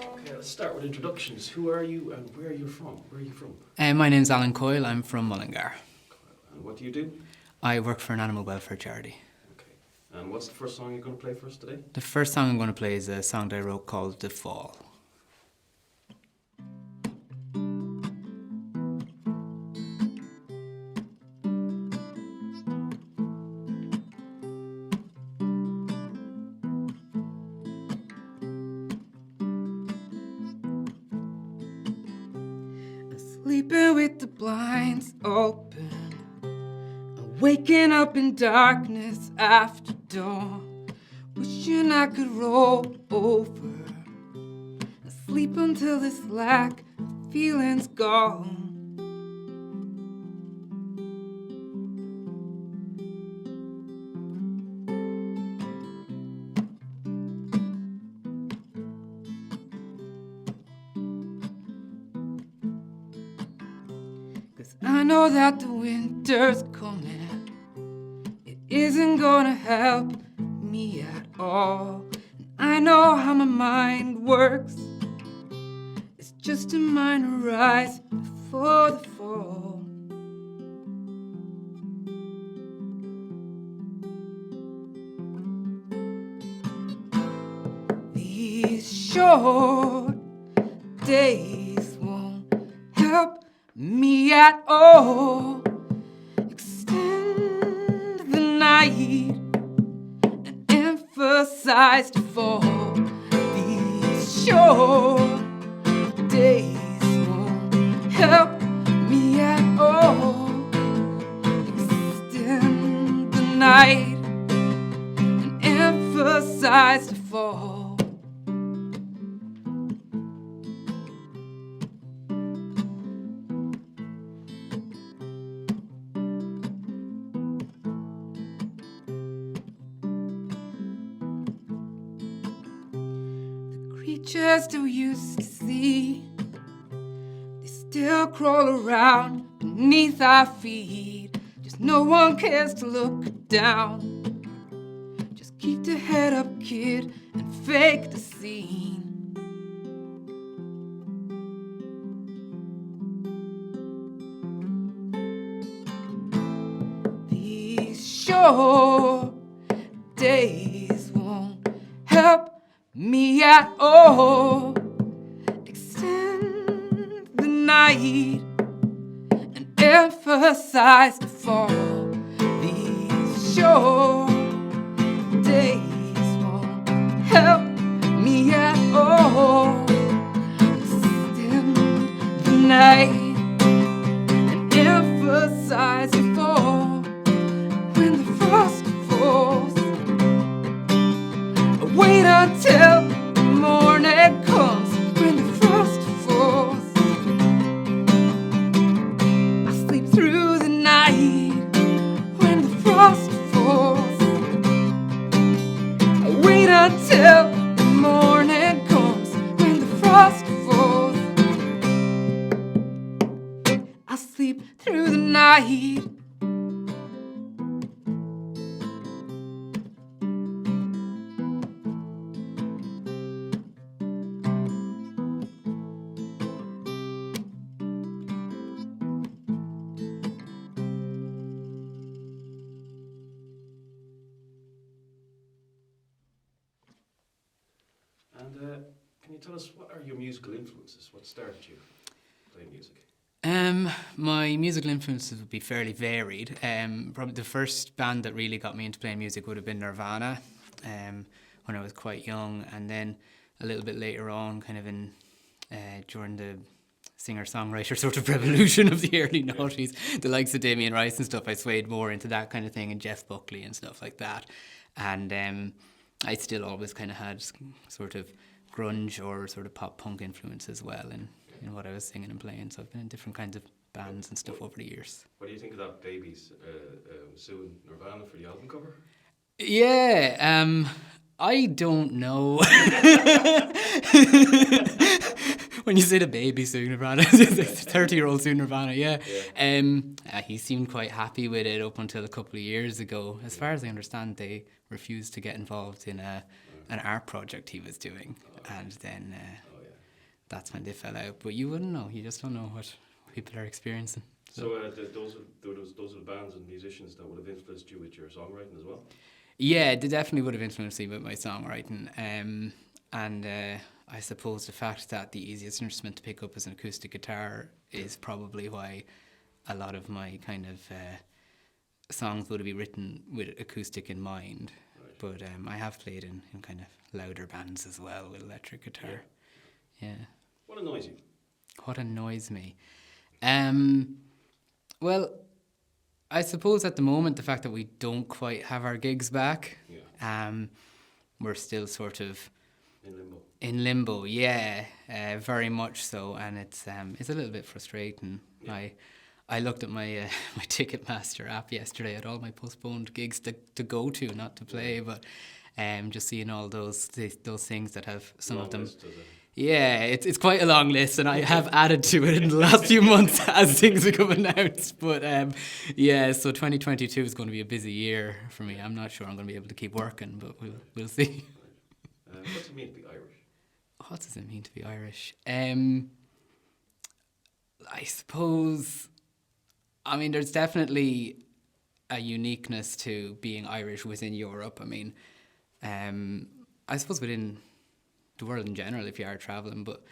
Okay, let's start with introductions. Who are you and where are you from? Where are you from? My name's Alan Coyle, I'm from Mullingar. And what do you do? I work for an animal welfare charity. Okay. And what's the first song you're going to play for us today? The first song I'm going to play is a song that I wrote called The Fall. Sleeping with the blinds open, waking up in darkness after dawn, wishing I could roll over and sleep until this lack of feeling's gone. I know that the winter's coming. It isn't gonna help me at all. And I know how my mind works. It's just a minor rise before the fall. These short days won't help me at all. Extend the night and emphasize the fall. These short days won't help me at all. Extend the night and emphasize the fall. Creatures that we used to see, they still crawl around beneath our feet. Just no one cares to look down. Just keep the head up, kid, and fake the scene. These short days won't help me at all. Extend the night and emphasize the fall. These short days won't help me at all. Extend the night and emphasize the fall. When the frost falls, wait until the morning comes. When the frost falls, I sleep through the night. When the frost falls, I wait until the morning comes. When the frost falls, I sleep through the night. And can you tell us what are your musical influences? What started you playing music? My musical influences would be fairly varied. Probably the first band that really got me into playing music would have been Nirvana, when I was quite young, and then a little bit later on, kind of in during the singer-songwriter sort of revolution of the early noughties, the likes of Damien Rice and stuff, I swayed more into that kind of thing, and Jeff Buckley and stuff like that. And I still always kind of had sort of grunge or sort of pop punk influence as well in what I was singing and playing. So I've been in different kinds of bands and stuff over the years. What do you think of that Babies suing Nirvana for the album cover? Yeah, I don't know. When you say the baby suing Nirvana, 30-year-old suing Nirvana, yeah. He seemed quite happy with it up until a couple of years ago. As far as I understand, they refused to get involved in an art project he was doing, and then that's when they fell out. But you wouldn't know. You just don't know what people are experiencing. So those are the bands and musicians that would have influenced you with your songwriting as well? Yeah, they definitely would have influenced me with my songwriting. I suppose the fact that the easiest instrument to pick up is an acoustic guitar is probably why a lot of my kind of songs would be written with acoustic in mind. Right. But I have played in kind of louder bands as well with electric guitar. Yeah. What annoys you? What annoys me? Well, I suppose at the moment the fact that we don't quite have our gigs back. Yeah. We're still sort of In limbo. yeah, very much so, and it's a little bit frustrating. Yeah. I looked at my my Ticketmaster app yesterday at all my postponed gigs to go to, not to play, but just seeing all those things that have some Long of them. list of the- Yeah, it's quite a long list, and I have added to it in the last few months as things become announced. But yeah, so 2022 is going to be a busy year for me. I'm not sure I'm going to be able to keep working, but we'll see. What's it mean to be Irish? What does it mean to be Irish? I suppose, I mean, there's definitely a uniqueness to being Irish within Europe. I mean, I suppose within the world in general, if you are travelling, but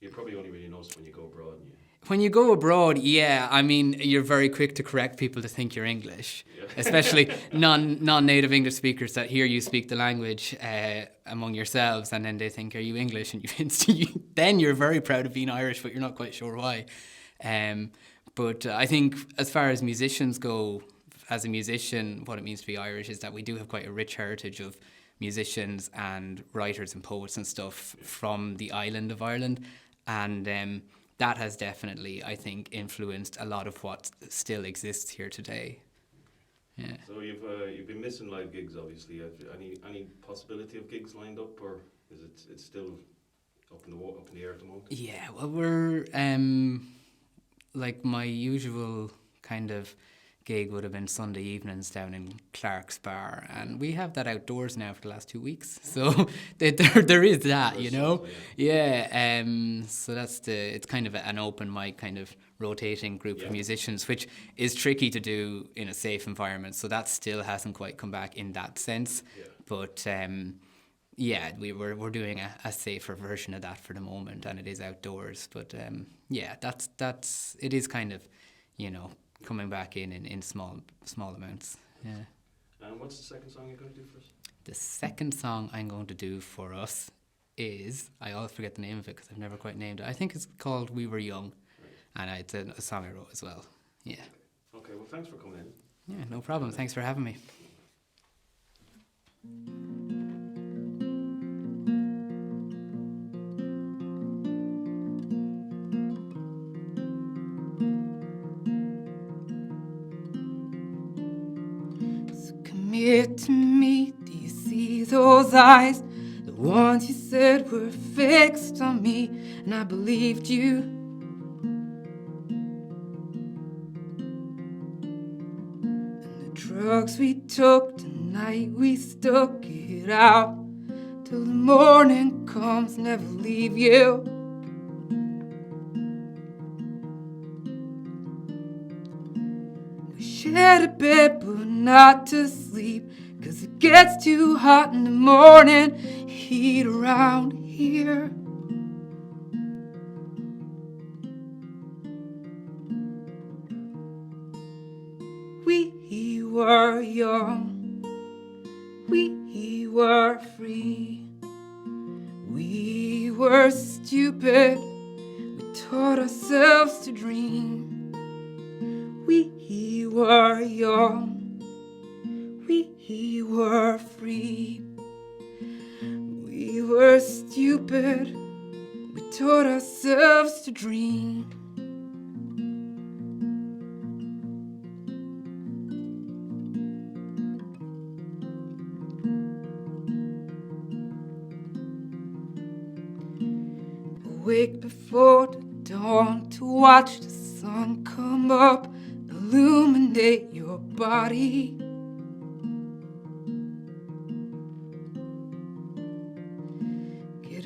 You probably only really notice when you go abroad. And when you go abroad, yeah, I mean, you're very quick to correct people to think you're English, especially non-native English speakers that hear you speak the language among yourselves, and then they think, are you English? And then you're very proud of being Irish, but you're not quite sure why. But I think as far as musicians go, as a musician, what it means to be Irish is that we do have quite a rich heritage of musicians and writers and poets and stuff from the island of Ireland. And that has definitely, I think, influenced a lot of what still exists here today. Yeah. So you've been missing live gigs, obviously. Have any possibility of gigs lined up, or is it's still up in the air at the moment? Yeah, well, we're like my usual kind of gig would have been Sunday evenings down in Clarke's bar, and we have that outdoors now for the last 2 weeks, so there is that, you know. Yeah, so it's kind of an open mic kind of rotating group of musicians, which is tricky to do in a safe environment, so that still hasn't quite come back in that sense. But yeah, we're doing a safer version of that for the moment, and it is outdoors. But yeah, that's it is kind of, you know, coming back in small amounts. Yeah. And what's the second song you're going to do for us? The second song I'm going to do for us is, I always forget the name of it because I've never quite named it. I think it's called We Were Young, and it's a song I wrote as well. Yeah. Okay, well, thanks for coming in. Yeah, no problem. Thanks for having me. Commit to me, do you see those eyes? The ones you said were fixed on me, and I believed you. And the drugs we took tonight, we stuck it out till the morning comes, never leave you. Shared a bed, but not to sleep, 'cause it gets too hot in the morning, heat around here. We were young, we were free, we were stupid, we taught ourselves to dream. We were young, we were free, we were stupid, we taught ourselves to dream. Awake before the dawn to watch the sun come up, illuminate your body. Get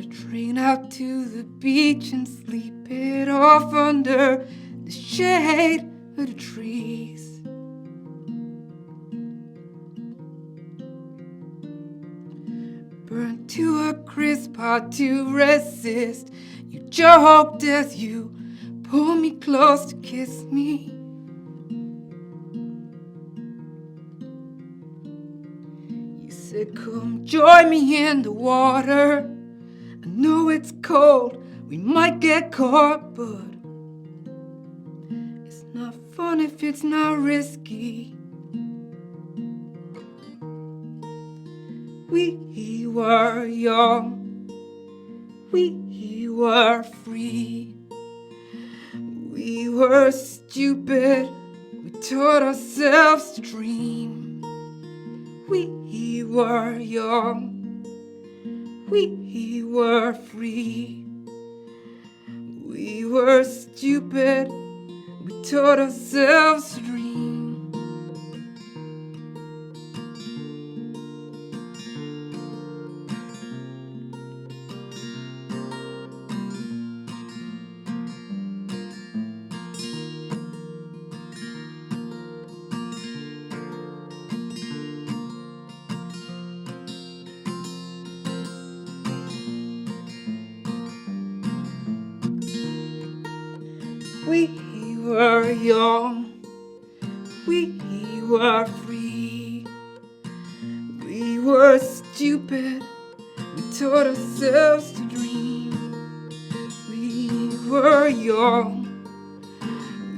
Went out to the beach and sleep it off under the shade of the trees. Burnt to a crisp, hard to resist. You joked as you pulled me close to kiss me. You said, come join me in the water. I know it's cold, we might get caught, but it's not fun if it's not risky. We were young, we were free, we were stupid, we taught ourselves to dream. We were young, we were free, we were stupid, we taught ourselves to dream. We were young, we were free, we were stupid, we taught ourselves to dream. We were young,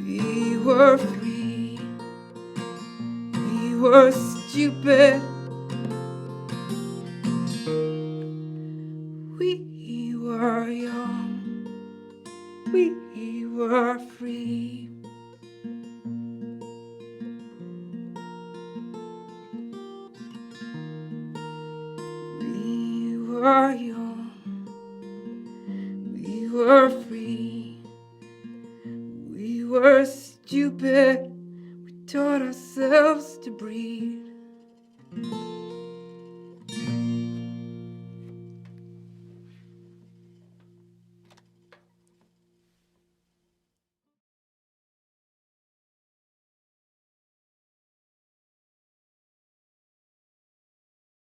we were free, we were stupid, we were young, we were free. We were young, we were free, we were stupid, we taught ourselves to breathe.